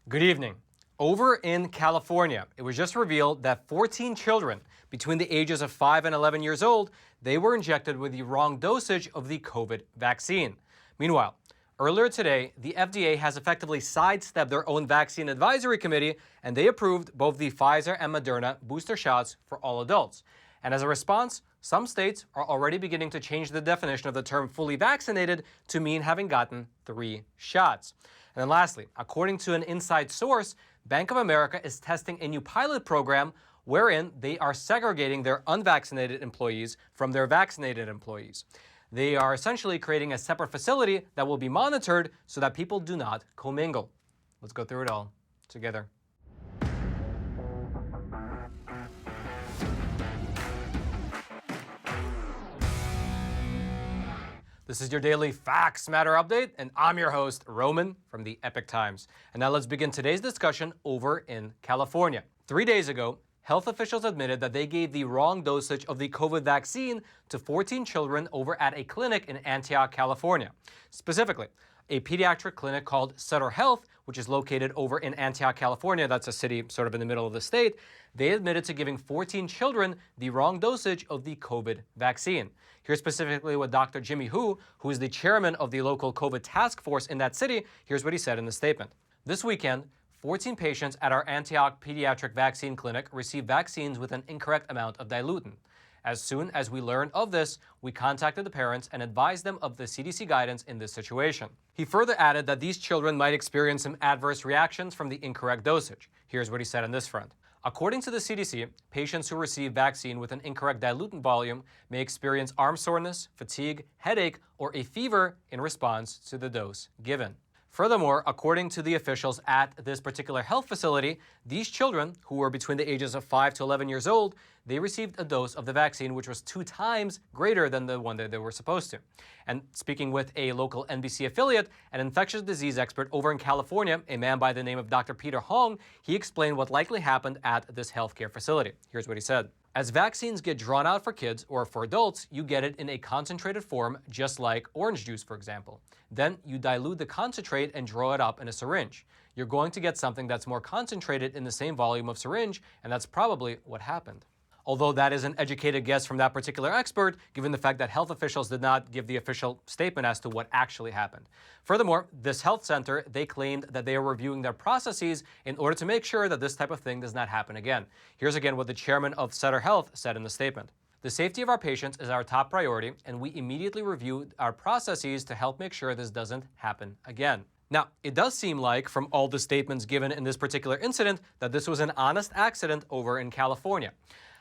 Good evening. Over in California, it was just revealed that 14 children between the ages of 5 and 11 years old, they were injected with the wrong dosage of the COVID vaccine. Meanwhile, earlier today, the FDA has effectively sidestepped their own vaccine advisory committee, and they approved both the Pfizer and Moderna booster shots for all adults. And as a response, some states are already beginning to change the definition of the term fully vaccinated to mean having gotten 3 shots. And then lastly, according to an inside source, Bank of America is testing a new pilot program wherein they are segregating their unvaccinated employees from their vaccinated employees. They are essentially creating a separate facility that will be monitored so that people do not commingle. Let's go through it all together. This is your daily Facts Matter update, and I'm your host, Roman, from the Epoch Times. And now let's begin today's discussion over in California. 3 days ago, health officials admitted that they gave the wrong dosage of the COVID vaccine to 14 children over at a clinic in Antioch, California. Specifically, a pediatric clinic called Sutter Health, which is located over in Antioch, California, that's a city sort of in the middle of the state, they admitted to giving 14 children the wrong dosage of the COVID vaccine. Here's specifically what Dr. Jimmy Hu is the chairman of the local COVID task force in that city, here's what he said in the statement. This weekend, 14 patients at our Antioch Pediatric Vaccine Clinic received vaccines with an incorrect amount of dilutant. As soon as we learned of this, we contacted the parents and advised them of the CDC guidance in this situation. He further added that these children might experience some adverse reactions from the incorrect dosage. Here's what he said on this front. According to the CDC, patients who receive vaccine with an incorrect dilutant volume may experience arm soreness, fatigue, headache, or a fever in response to the dose given. Furthermore, according to the officials at this particular health facility, these children, who were between the ages of 5 to 11 years old, they received a dose of the vaccine which was 2 times greater than the one that they were supposed to. And speaking with a local NBC affiliate, an infectious disease expert over in California, a man by the name of Dr. Peter Hong, he explained what likely happened at this healthcare facility. Here's what he said. As vaccines get drawn out for kids or for adults, you get it in a concentrated form, just like orange juice, for example. Then you dilute the concentrate and draw it up in a syringe. You're going to get something that's more concentrated in the same volume of syringe, and that's probably what happened. Although that is an educated guess from that particular expert, given the fact that health officials did not give the official statement as to what actually happened. Furthermore, this health center, they claimed that they are reviewing their processes in order to make sure that this type of thing does not happen again. Here's again what the chairman of Sutter Health said in the statement. The safety of our patients is our top priority, and we immediately reviewed our processes to help make sure this doesn't happen again. Now, it does seem like, from all the statements given in this particular incident, that this was an honest accident over in California.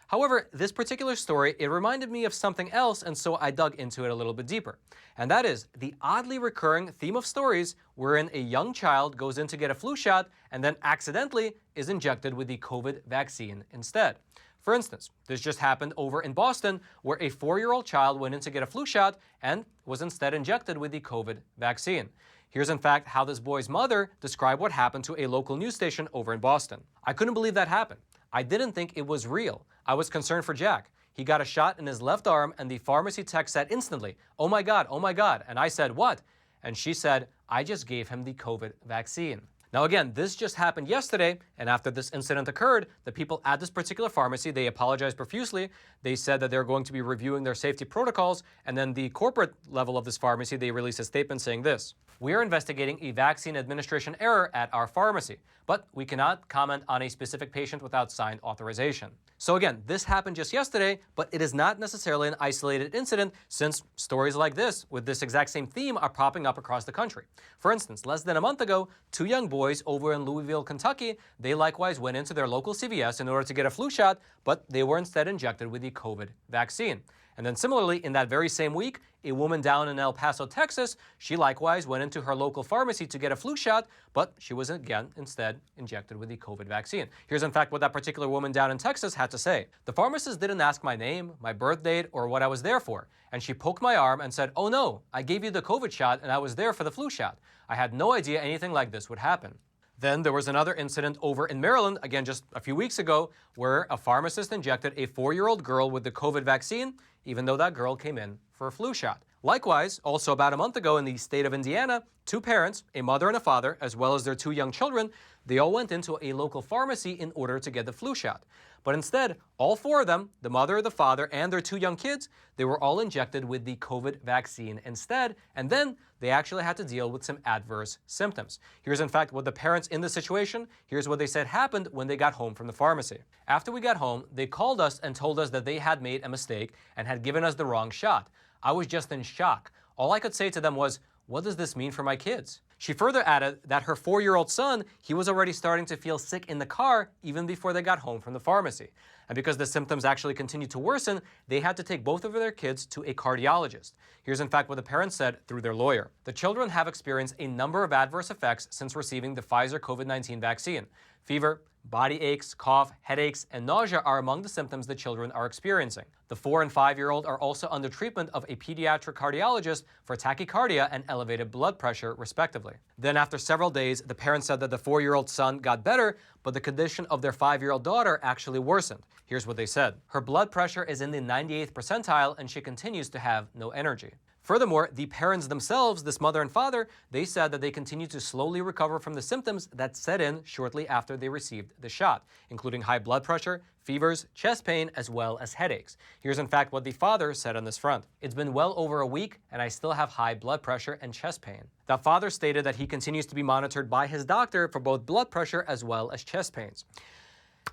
However, this particular story, it reminded me of something else, and so I dug into it a little bit deeper. And that is the oddly recurring theme of stories wherein a young child goes in to get a flu shot and then accidentally is injected with the COVID vaccine instead. For instance, this just happened over in Boston, where a 4-year-old child went in to get a flu shot and was instead injected with the COVID vaccine. Here's in fact how this boy's mother described what happened to a local news station over in Boston. I couldn't believe that happened. I didn't think it was real. I was concerned for Jack. He got a shot in his left arm, and the pharmacy tech said instantly, oh my God, oh my God. And I said, what? And she said, I just gave him the COVID vaccine. Now again, this just happened yesterday, and after this incident occurred, the people at this particular pharmacy, they apologized profusely. They said that they're going to be reviewing their safety protocols, and then the corporate level of this pharmacy, they released a statement saying this. We are investigating a vaccine administration error at our pharmacy, but we cannot comment on a specific patient without signed authorization. So again, this happened just yesterday, but it is not necessarily an isolated incident, since stories like this with this exact same theme are popping up across the country. For instance, less than a month ago, 2 young boys over in Louisville, Kentucky, they likewise went into their local CVS in order to get a flu shot, but they were instead injected with the COVID vaccine. And then similarly, in that very same week, a woman down in El Paso, Texas, she likewise went into her local pharmacy to get a flu shot, but she was again instead injected with the COVID vaccine. Here's in fact what that particular woman down in Texas had to say. The pharmacist didn't ask my name, my birth date, or what I was there for. And she poked my arm and said, oh no, I gave you the COVID shot and I was there for the flu shot. I had no idea anything like this would happen. Then there was another incident over in Maryland, again just a few weeks ago, where a pharmacist injected a 4-year-old girl with the COVID vaccine, even though that girl came in for a flu shot. Likewise, also about a month ago in the state of Indiana, 2 parents, a mother and a father, as well as their 2 young children, they all went into a local pharmacy in order to get the flu shot. But instead, all 4 of them, the mother, the father, and their 2 young kids, they were all injected with the COVID vaccine instead, and then they actually had to deal with some adverse symptoms. Here's in fact what the parents in the situation, here's what they said happened when they got home from the pharmacy. After we got home, they called us and told us that they had made a mistake and had given us the wrong shot. I was just in shock. All I could say to them was, what does this mean for my kids? She further added that her 4-year-old son, he was already starting to feel sick in the car even before they got home from the pharmacy. And because the symptoms actually continued to worsen, they had to take both of their kids to a cardiologist. Here's in fact what the parents said through their lawyer. The children have experienced a number of adverse effects since receiving the Pfizer COVID-19 vaccine. Fever, body aches, cough, headaches, and nausea are among the symptoms the children are experiencing. The 4- and 5-year-old are also under treatment of a pediatric cardiologist for tachycardia and elevated blood pressure, respectively. Then after several days, the parents said that the 4-year-old son got better, but the condition of their 5-year-old daughter actually worsened. Here's what they said. Her blood pressure is in the 98th percentile and she continues to have no energy. Furthermore, the parents themselves, this mother and father, they said that they continue to slowly recover from the symptoms that set in shortly after they received the shot, including high blood pressure, fevers, chest pain, as well as headaches. Here's in fact what the father said on this front. It's been well over a week and I still have high blood pressure and chest pain. The father stated that he continues to be monitored by his doctor for both blood pressure as well as chest pains.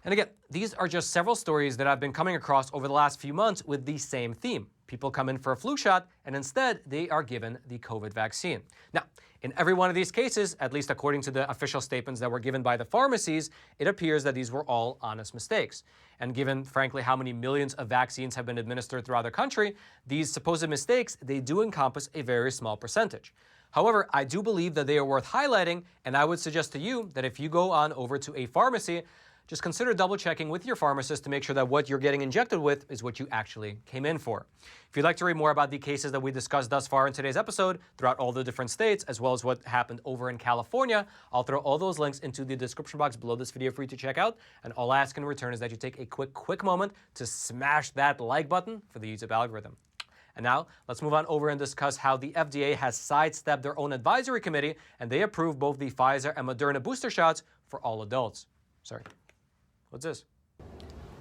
And again, these are just several stories that I've been coming across over the last few months with the same theme. People come in for a flu shot and instead they are given the COVID vaccine. Now, in every one of these cases, at least according to the official statements that were given by the pharmacies, it appears that these were all honest mistakes. And given, frankly, how many millions of vaccines have been administered throughout the country, these supposed mistakes, they do encompass a very small percentage. However, I do believe that they are worth highlighting, and I would suggest to you that if you go on over to a pharmacy, just consider double-checking with your pharmacist to make sure that what you're getting injected with is what you actually came in for. If you'd like to read more about the cases that we discussed thus far in today's episode throughout all the different states, as well as what happened over in California, I'll throw all those links into the description box below this video for you to check out. And all I ask in return is that you take a quick moment to smash that like button for the YouTube algorithm. And now, let's move on over and discuss how the FDA has sidestepped their own advisory committee, and they approved both the Pfizer and Moderna booster shots for all adults. Sorry. What's this?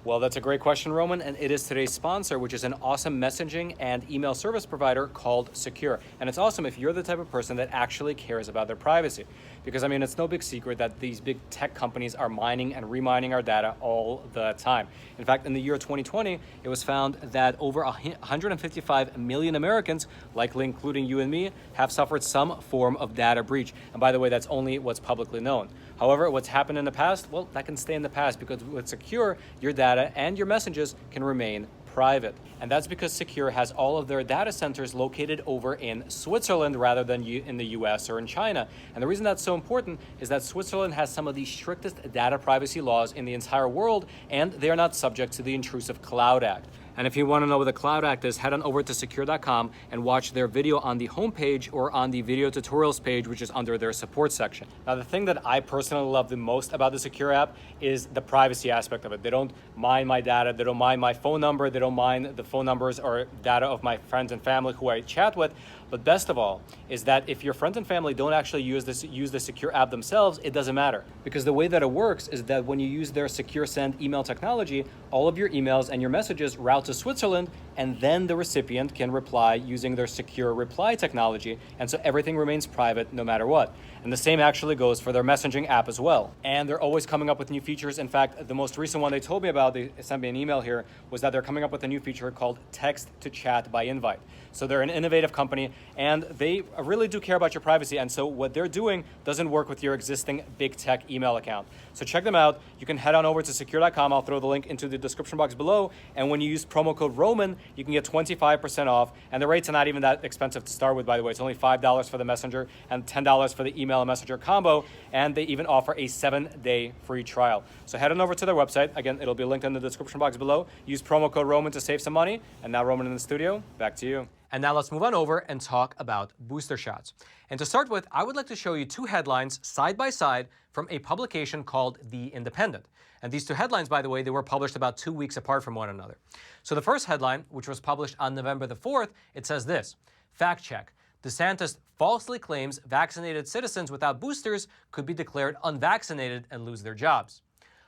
Well, that's a great question, Roman, and it is today's sponsor, which is an awesome messaging and email service provider called Secure. And it's awesome if you're the type of person that actually cares about their privacy. Because, I mean, it's no big secret that these big tech companies are mining and remining our data all the time. In fact, in the year 2020, it was found that over 155 million Americans, likely including you and me, have suffered some form of data breach. And by the way, that's only what's publicly known. However, what's happened in the past, well, that can stay in the past because with Secure, your data and your messages can remain private. And that's because Secure has all of their data centers located over in Switzerland rather than in the US or in China. And the reason that's so important is that Switzerland has some of the strictest data privacy laws in the entire world, and they are not subject to the Intrusive Cloud Act. And if you want to know what the Cloud Act is, head on over to secure.com and watch their video on the homepage or on the video tutorials page, which is under their support section. Now, the thing that I personally love the most about the Secure app is the privacy aspect of it. They don't mine my data, they don't mine my phone number, they don't mine the phone numbers or data of my friends and family who I chat with. But best of all is that if your friends and family don't actually use the Secure app themselves, it doesn't matter. Because the way that it works is that when you use their Secure Send email technology, all of your emails and your messages route to Switzerland, and then the recipient can reply using their Secure Reply technology, and so everything remains private no matter what. And the same actually goes for their messaging app as well. And they're always coming up with new features. In fact, the most recent one they told me about, they sent me an email here, was that they're coming up with a new feature called Text to Chat by Invite. So they're an innovative company, and they really do care about your privacy. And so what they're doing doesn't work with your existing big tech email account. So check them out. You can head on over to secure.com. I'll throw the link into the description box below. And when you use promo code Roman, you can get 25% off. And the rates are not even that expensive to start with, by the way. It's only $5 for the messenger and $10 for the email and messenger combo. And they even offer a 7-day free trial. So head on over to their website. Again, it'll be linked in the description box below. Use promo code Roman to save some money. And now, Roman in the studio, back to you. And now let's move on over and talk about booster shots. And to start with, I would like to show you two headlines side by side from a publication called The Independent. And these two headlines, by the way, they were published about 2 weeks apart from one another. So the first headline, which was published on November the 4th, it says this: fact check. DeSantis falsely claims vaccinated citizens without boosters could be declared unvaccinated and lose their jobs.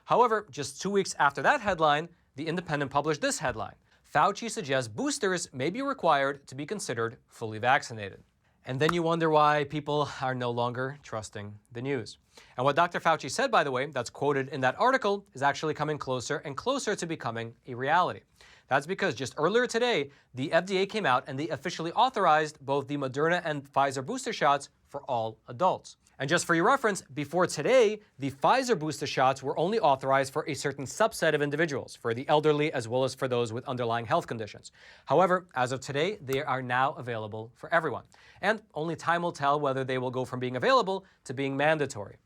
However, just 2 weeks after that headline, The Independent published this headline: Fauci suggests boosters may be required to be considered fully vaccinated. And then you wonder why people are no longer trusting the news. And what Dr. Fauci said, by the way, that's quoted in that article, is actually coming closer and closer to becoming a reality. That's because just earlier today, the FDA came out and they officially authorized both the Moderna and Pfizer booster shots for all adults. And just for your reference, before today, the Pfizer booster shots were only authorized for a certain subset of individuals, for the elderly as well as for those with underlying health conditions. However, as of today, they are now available for everyone. And only time will tell whether they will go from being available to being mandatory.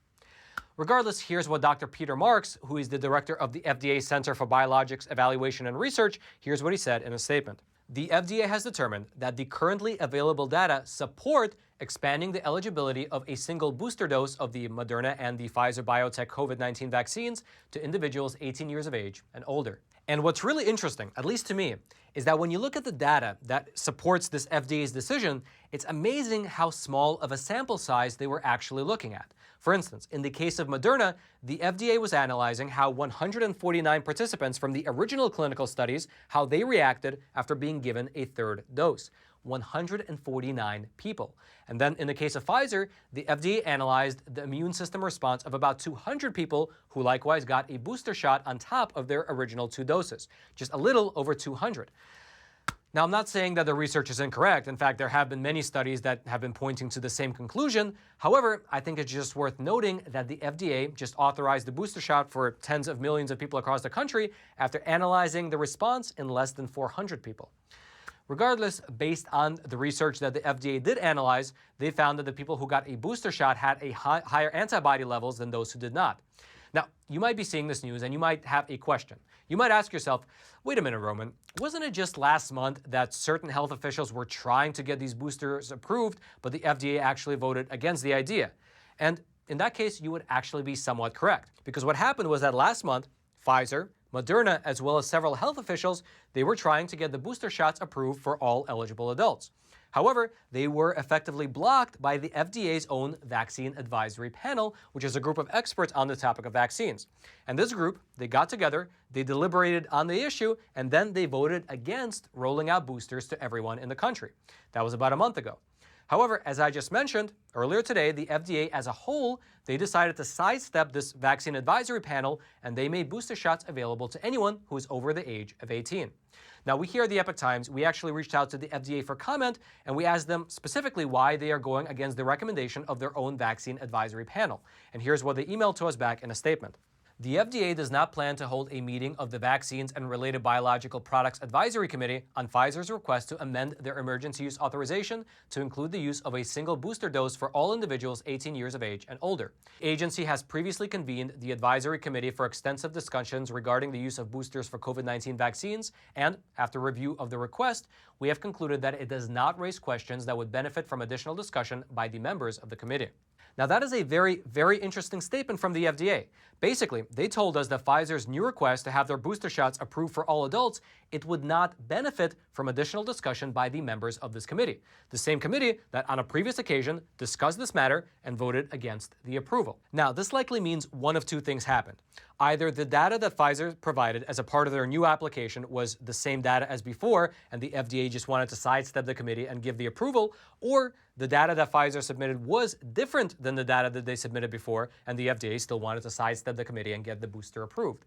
Regardless, here's what Dr. Peter Marks, who is the director of the FDA Center for Biologics Evaluation and Research, here's what he said in a statement. The FDA has determined that the currently available data support expanding the eligibility of a single booster dose of the Moderna and the Pfizer BioNTech COVID-19 vaccines to individuals 18 years of age and older. And what's really interesting, at least to me, is that when you look at the data that supports this FDA's decision, it's amazing how small of a sample size they were actually looking at. For instance, in the case of Moderna, the FDA was analyzing how 149 participants from the original clinical studies, how they reacted after being given a third dose. 149 people. And then in the case of Pfizer, the FDA analyzed the immune system response of about 200 people who likewise got a booster shot on top of their original 2 doses, just a little over 200. Now, I'm not saying that the research is incorrect. In fact, there have been many studies that have been pointing to the same conclusion. However, I think it's just worth noting that the FDA just authorized the booster shot for tens of millions of people across the country after analyzing the response in less than 400 people. Regardless, based on the research that the FDA did analyze, they found that the people who got a booster shot had a higher antibody levels than those who did not. Now, you might be seeing this news and you might have a question. You might ask yourself, wait a minute, Roman, wasn't it just last month that certain health officials were trying to get these boosters approved, but the FDA actually voted against the idea? And in that case, you would actually be somewhat correct. Because what happened was that last month, Pfizer, Moderna, as well as several health officials, they were trying to get the booster shots approved for all eligible adults. However, they were effectively blocked by the FDA's own Vaccine Advisory Panel, which is a group of experts on the topic of vaccines. And this group, they got together, they deliberated on the issue, and then they voted against rolling out boosters to everyone in the country. That was about a month ago. However, as I just mentioned, earlier today, the FDA as a whole, they decided to sidestep this Vaccine Advisory Panel, and they made booster shots available to anyone who is over the age of 18. Now, we here at the Epoch Times, we actually reached out to the FDA for comment, and we asked them specifically why they are going against the recommendation of their own Vaccine Advisory Panel. And here's what they emailed to us back in a statement. The FDA does not plan to hold a meeting of the Vaccines and Related Biological Products Advisory Committee on Pfizer's request to amend their emergency use authorization to include the use of a single booster dose for all individuals 18 years of age and older. The agency has previously convened the Advisory Committee for extensive discussions regarding the use of boosters for COVID-19 vaccines, and after review of the request, we have concluded that it does not raise questions that would benefit from additional discussion by the members of the committee. Now, that is a very, very interesting statement from the FDA. Basically, they told us that Pfizer's new request to have their booster shots approved for all adults, it would not benefit from additional discussion by the members of this committee. The same committee that on a previous occasion discussed this matter and voted against the approval. Now, this likely means one of two things happened. Either the data that Pfizer provided as a part of their new application was the same data as before, and the FDA just wanted to sidestep the committee and give the approval, or the data that Pfizer submitted was different than the data that they submitted before, and the FDA still wanted to sidestep the committee and get the booster approved.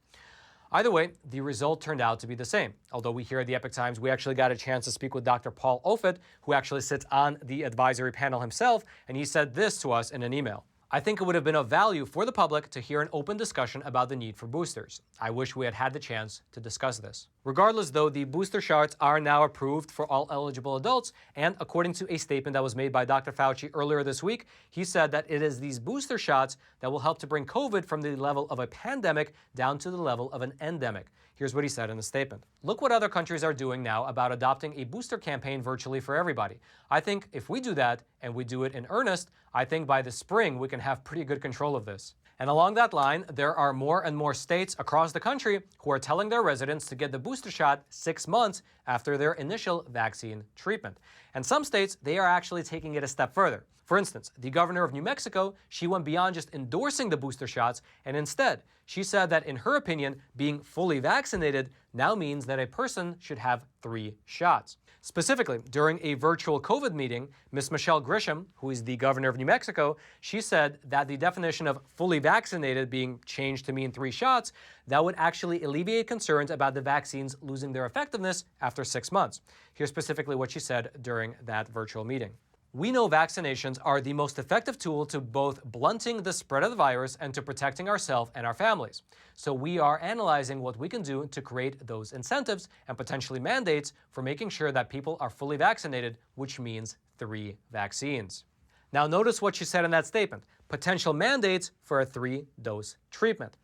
Either way, the result turned out to be the same. Although we here at the Epoch Times, we actually got a chance to speak with Dr. Paul Offit, who actually sits on the advisory panel himself, and he said this to us in an email. I think it would have been of value for the public to hear an open discussion about the need for boosters. I wish we had had the chance to discuss this. Regardless, though, the booster shots are now approved for all eligible adults, and according to a statement that was made by Dr. Fauci earlier this week, he said that it is these booster shots that will help to bring COVID from the level of a pandemic down to the level of an endemic. Here's what he said in the statement. Look what other countries are doing now about adopting a booster campaign virtually for everybody. I think if we do that, and we do it in earnest, I think by the spring we can have pretty good control of this. And along that line, there are more and more states across the country who are telling their residents to get the booster shot 6 months after their initial vaccine treatment. And some states, they are actually taking it a step further. For instance, the governor of New Mexico, she went beyond just endorsing the booster shots, and instead, she said that in her opinion, being fully vaccinated now means that a person should have 3 shots. Specifically, during a virtual COVID meeting, Ms. Michelle Grisham, who is the governor of New Mexico, she said that the definition of fully vaccinated being changed to mean 3 shots, that would actually alleviate concerns about the vaccines losing their effectiveness after 6 months. Here's specifically what she said during that virtual meeting. We know vaccinations are the most effective tool to both blunting the spread of the virus and to protecting ourselves and our families. So we are analyzing what we can do to create those incentives and potentially mandates for making sure that people are fully vaccinated, which means 3 vaccines. Now notice what she said in that statement, potential mandates for a 3-dose treatment.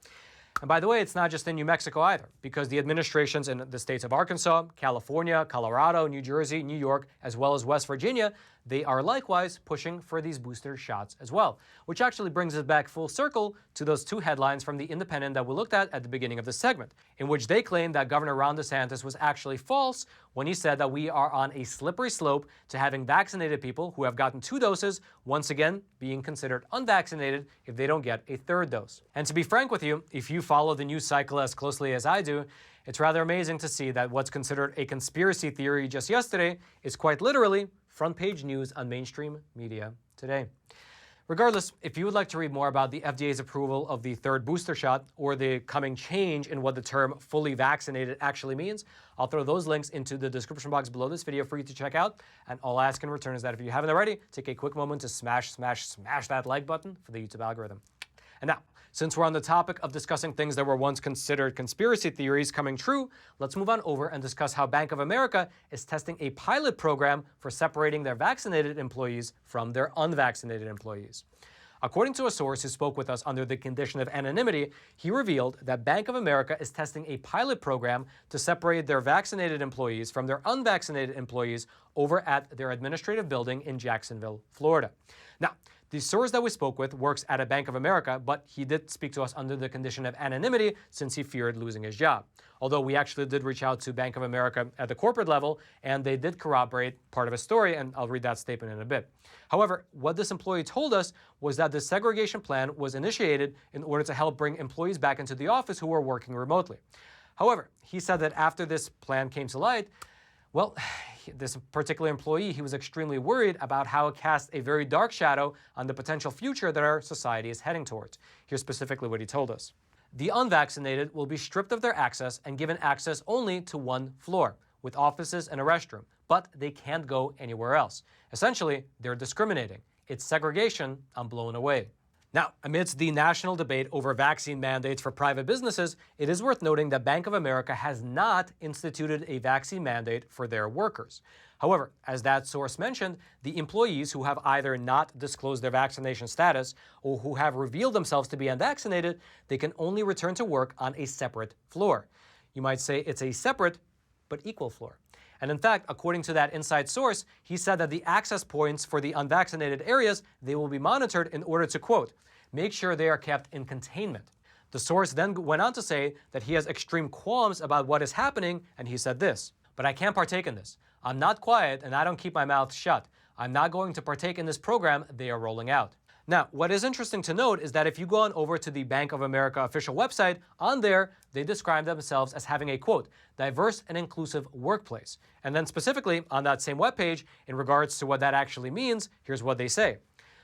And by the way, it's not just in New Mexico either, because the administrations in the states of Arkansas, California, Colorado, New Jersey, New York, as well as West Virginia, they are likewise pushing for these booster shots as well, which actually brings us back full circle to those 2 headlines from The Independent that we looked at the beginning of the segment, in which they claimed that Governor Ron DeSantis was actually false when he said that we are on a slippery slope to having vaccinated people who have gotten 2 doses, once again being considered unvaccinated if they don't get a 3rd dose. And to be frank with you, if you follow the news cycle as closely as I do, it's rather amazing to see that what's considered a conspiracy theory just yesterday is quite literally front-page news on mainstream media today. Regardless, if you would like to read more about the FDA's approval of the 3rd booster shot or the coming change in what the term fully vaccinated actually means, I'll throw those links into the description box below this video for you to check out. And all I ask in return is that if you haven't already, take a quick moment to smash that like button for the YouTube algorithm. And now, since we're on the topic of discussing things that were once considered conspiracy theories coming true, let's move on over and discuss how Bank of America is testing a pilot program for separating their vaccinated employees from their unvaccinated employees. According to a source who spoke with us under the condition of anonymity, he revealed that Bank of America is testing a pilot program to separate their vaccinated employees from their unvaccinated employees over at their administrative building in Jacksonville, Florida. Now, the source that we spoke with works at a Bank of America, but he did speak to us under the condition of anonymity since he feared losing his job. Although we actually did reach out to Bank of America at the corporate level, and they did corroborate part of his story, and I'll read that statement in a bit. However, what this employee told us was that the segregation plan was initiated in order to help bring employees back into the office who were working remotely. However, he said that after this plan came to light, well, this particular employee, he was extremely worried about how it cast a very dark shadow on the potential future that our society is heading towards. Here's specifically what he told us. The unvaccinated will be stripped of their access and given access only to 1 floor, with offices and a restroom, but they can't go anywhere else. Essentially, they're discriminating. It's segregation. I'm blown away. Now, amidst the national debate over vaccine mandates for private businesses, it is worth noting that Bank of America has not instituted a vaccine mandate for their workers. However, as that source mentioned, the employees who have either not disclosed their vaccination status or who have revealed themselves to be unvaccinated, they can only return to work on a separate floor. You might say it's a separate but equal floor. And in fact, according to that inside source, he said that the access points for the unvaccinated areas, they will be monitored in order to, quote, make sure they are kept in containment. The source then went on to say that he has extreme qualms about what is happening, and he said this, but I can't partake in this. I'm not quiet and I don't keep my mouth shut. I'm not going to partake in this program they are rolling out. Now, what is interesting to note is that if you go on over to the Bank of America official website, on there, they describe themselves as having a, quote, diverse and inclusive workplace. And then specifically on that same webpage, in regards to what that actually means, here's what they say.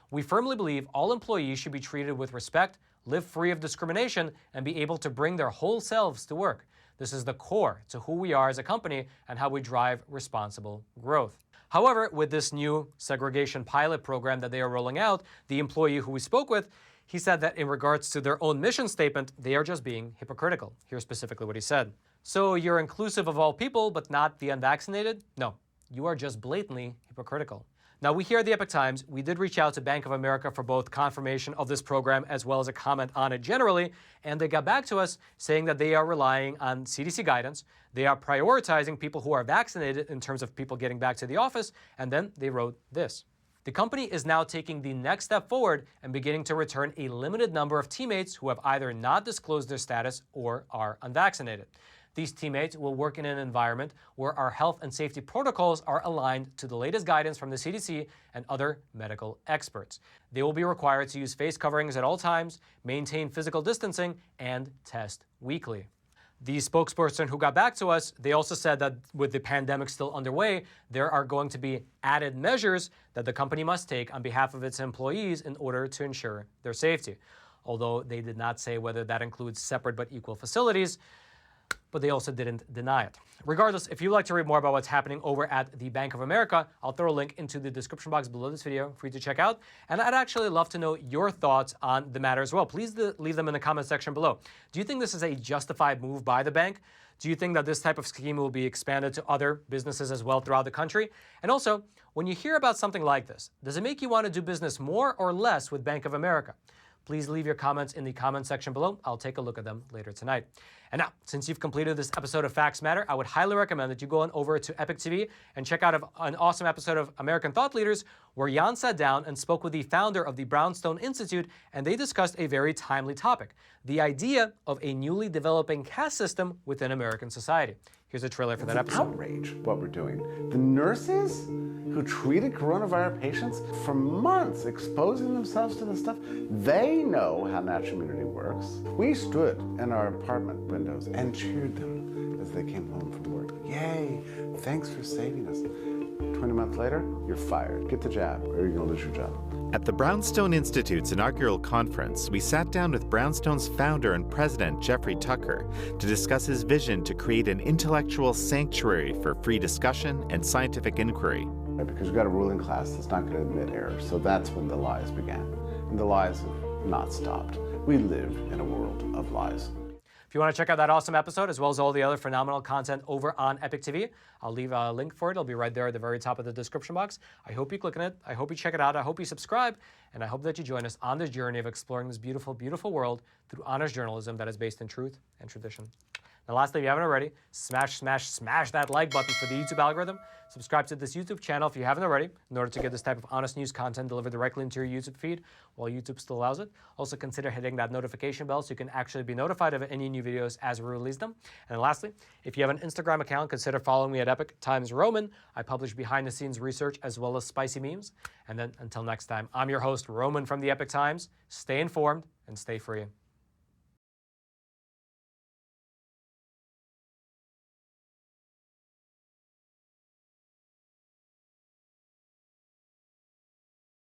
We firmly believe all employees should be treated with respect, live free of discrimination, and be able to bring their whole selves to work. This is the core to who we are as a company and how we drive responsible growth. However, with this new segregation pilot program that they are rolling out, the employee who we spoke with, he said that in regards to their own mission statement, they are just being hypocritical. Here's specifically what he said. So you're inclusive of all people, but not the unvaccinated? No, you are just blatantly hypocritical. Now, we here at the Epoch Times, we did reach out to Bank of America for both confirmation of this program as well as a comment on it generally, and they got back to us saying that they are relying on CDC guidance. They are prioritizing people who are vaccinated in terms of people getting back to the office, and then they wrote this. The company is now taking the next step forward and beginning to return a limited number of teammates who have either not disclosed their status or are unvaccinated. These teammates will work in an environment where our health and safety protocols are aligned to the latest guidance from the CDC and other medical experts. They will be required to use face coverings at all times, maintain physical distancing, and test weekly. The spokesperson who got back to us, they also said that with the pandemic still underway, there are going to be added measures that the company must take on behalf of its employees in order to ensure their safety. Although they did not say whether that includes separate but equal facilities, but they also didn't deny it. Regardless, if you'd like to read more about what's happening over at the Bank of America, I'll throw a link into the description box below this video for you to check out. And I'd actually love to know your thoughts on the matter as well. Please leave them in the comment section below. Do you think this is a justified move by the bank? Do you think that this type of scheme will be expanded to other businesses as well throughout the country? And also, when you hear about something like this, does it make you want to do business more or less with Bank of America? Please leave your comments in the comment section below. I'll take a look at them later tonight. And now, since you've completed this episode of Facts Matter, I would highly recommend that you go on over to Epoch TV and check out an awesome episode of American Thought Leaders where Jan sat down and spoke with the founder of the Brownstone Institute, and they discussed a very timely topic, the idea of a newly developing caste system within American society. Here's a trailer for that episode. Outrage, what we're doing. The nurses who treated coronavirus patients for months, exposing themselves to this stuff, they know how natural immunity works. We stood in our apartment windows and cheered them as they came home from work. Yay, thanks for saving us. 20 months later, you're fired. Get the jab or you're gonna lose your job. At the Brownstone Institute's inaugural conference, we sat down with Brownstone's founder and president, Jeffrey Tucker, to discuss his vision to create an intellectual sanctuary for free discussion and scientific inquiry. Because we've got a ruling class that's not going to admit error. So that's when the lies began. And the lies have not stopped. We live in a world of lies. If you want to check out that awesome episode, as well as all the other phenomenal content over on Epoch TV, I'll leave a link for it. It'll be right there at the very top of the description box. I hope you click on it. I hope you check it out. I hope you subscribe. And I hope that you join us on this journey of exploring this beautiful, beautiful world through honest journalism that is based in truth and tradition. Now, lastly, if you haven't already, smash that like button for the YouTube algorithm. Subscribe to this YouTube channel if you haven't already, in order to get this type of honest news content delivered directly into your YouTube feed while YouTube still allows it. Also, consider hitting that notification bell so you can actually be notified of any new videos as we release them. And lastly, if you have an Instagram account, consider following me at Epoch Times Roman. I publish behind-the-scenes research as well as spicy memes. And then, until next time, I'm your host, Roman from the Epoch Times. Stay informed and stay free.